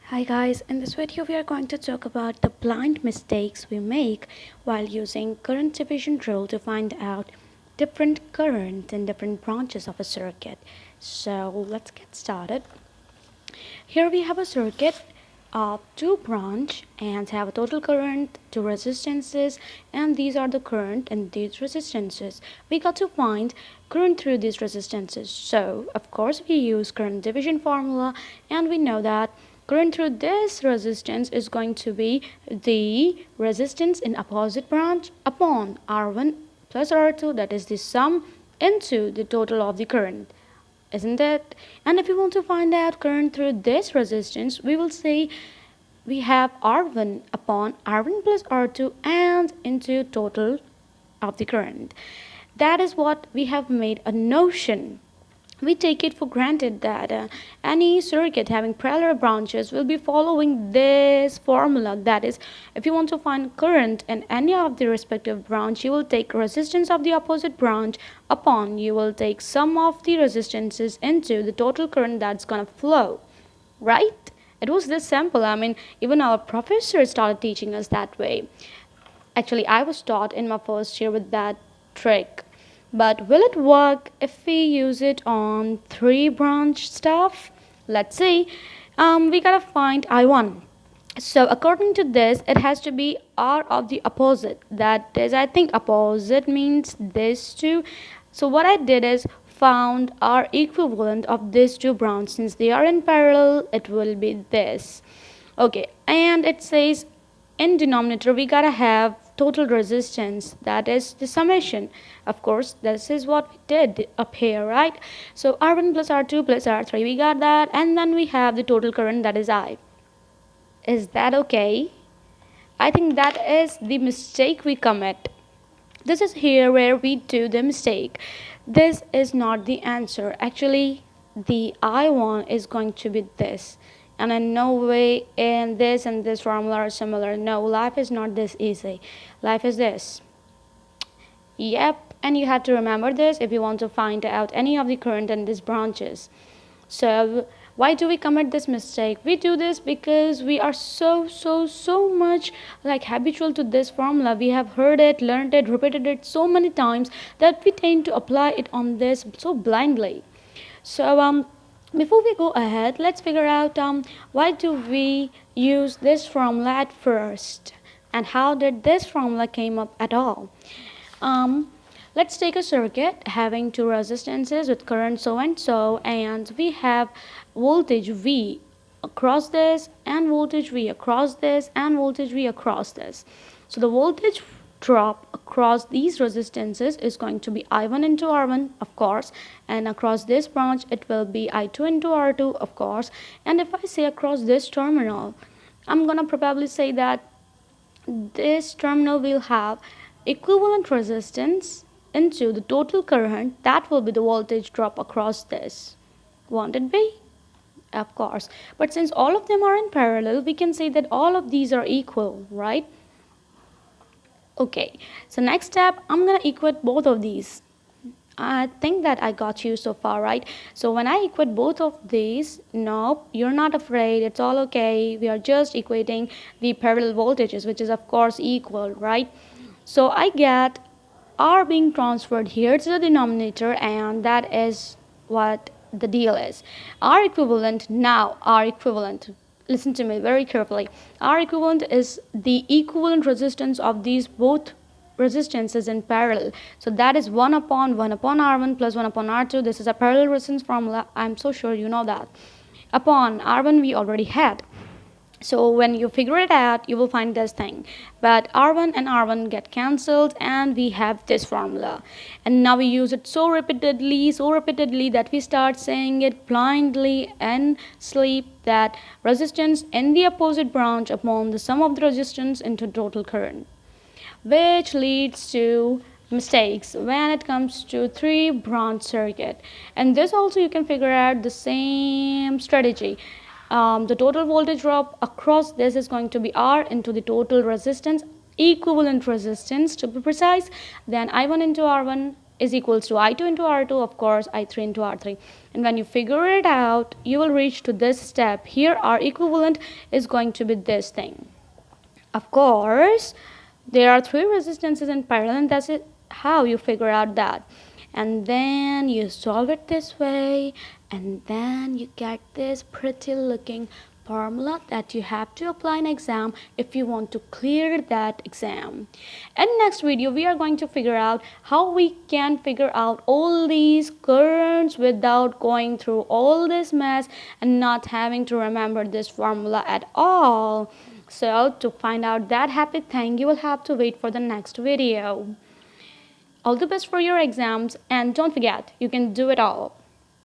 Hi guys, in this video we are going to talk about the blind mistakes we make while using current division rule to find out different current in different branches of a circuit. So let's get started. Here we have a circuit of two branch and have a total current, two resistances, and these are the current and these resistances. We got to find current through these resistances. So of course we use current division formula, and we know that current through this resistance is going to be the resistance in opposite branch upon R1 plus R2, that is the sum into the total of the current, isn't it? And if we want to find out current through this resistance, we will say we have R1 upon R1 plus R2 and into total of the current. That is what we have made a notion. We take it for granted that any circuit having parallel branches will be following this formula. That is, if you want to find current in any of the respective branch, you will take resistance of the opposite branch upon, you will take sum of the resistances into the total current that's gonna flow, right? It was this simple. I mean, even our professor started teaching us that way. Actually, I was taught in my first year with that trick. But will it work if we use it on three branch stuff? Let's see. We gotta find I1. So according to this, it has to be R of the opposite. That is, I think opposite means this two. So what I did is found R equivalent of these two branches. Since they are in parallel, it will be this. Okay, and it says in denominator we gotta have total resistance, that is the summation. Of course, this is what we did up here, right? So R1 plus R2 plus R3, we got that, and then we have the total current, that is I. Is that okay? I think that is the mistake we commit. This is here where we do the mistake. This is not the answer. Actually, the I1 is going to be this, and in no way in this and this formula are similar. No, life is not this easy. Life is this. Yep, and you have to remember this if you want to find out any of the current in these branches. So why do we commit this mistake? We do this because we are so much like habitual to this formula. We have heard it, learned it, repeated it so many times that we tend to apply it on this so blindly. So before we go ahead, let's figure out why do we use this formula at first, and how did this formula came up at all. Let's take a circuit having two resistances with current so and so, and we have voltage V across this, and voltage V across this, and voltage V across this. So the voltage drop across these resistances is going to be I1 into R1, of course, and across this branch it will be I2 into R2, of course. And if I say across this terminal, I'm gonna probably say that this terminal will have equivalent resistance into the total current. That will be the voltage drop across this. Won't it be? Of course. But since all of them are in parallel, we can say that all of these are equal, right? Okay, so next step, I'm gonna equate both of these. I think that I got you so far, right? So when I equate both of these, nope, you're not afraid, it's all okay. We are just equating the parallel voltages, which is of course equal, right? So I get R being transferred here to the denominator, and that is what the deal is. R equivalent, now R equivalent, listen to me very carefully. R equivalent is the equivalent resistance of these both resistances in parallel. So that is 1 upon R1 plus 1 upon R2. This is a parallel resistance formula. I'm so sure you know that. Upon R1 we already had. So when you figure it out, you will find this thing. But R1 and R1 get cancelled, and we have this formula. And now we use it so repeatedly that we start saying it blindly and sleep, that resistance in the opposite branch upon the sum of the resistance into total current, which leads to mistakes when it comes to three branch circuit. And this also you can figure out the same strategy. The total voltage drop across this is going to be R into the total resistance, equivalent resistance to be precise, then I1 into R1 is equals to I2 into R2, of course, I3 into R3. And when you figure it out, you will reach to this step. Here, our equivalent is going to be this thing. Of course, there are three resistances in parallel, and that's it, how you figure out that. And then you solve it this way, and then you get this pretty looking formula that you have to apply in exam if you want to clear that exam. In next video, we are going to figure out how we can figure out all these currents without going through all this mess and not having to remember this formula at all. So to find out that happy thing, you will have to wait for the next video. All the best for your exams, and don't forget, you can do it all.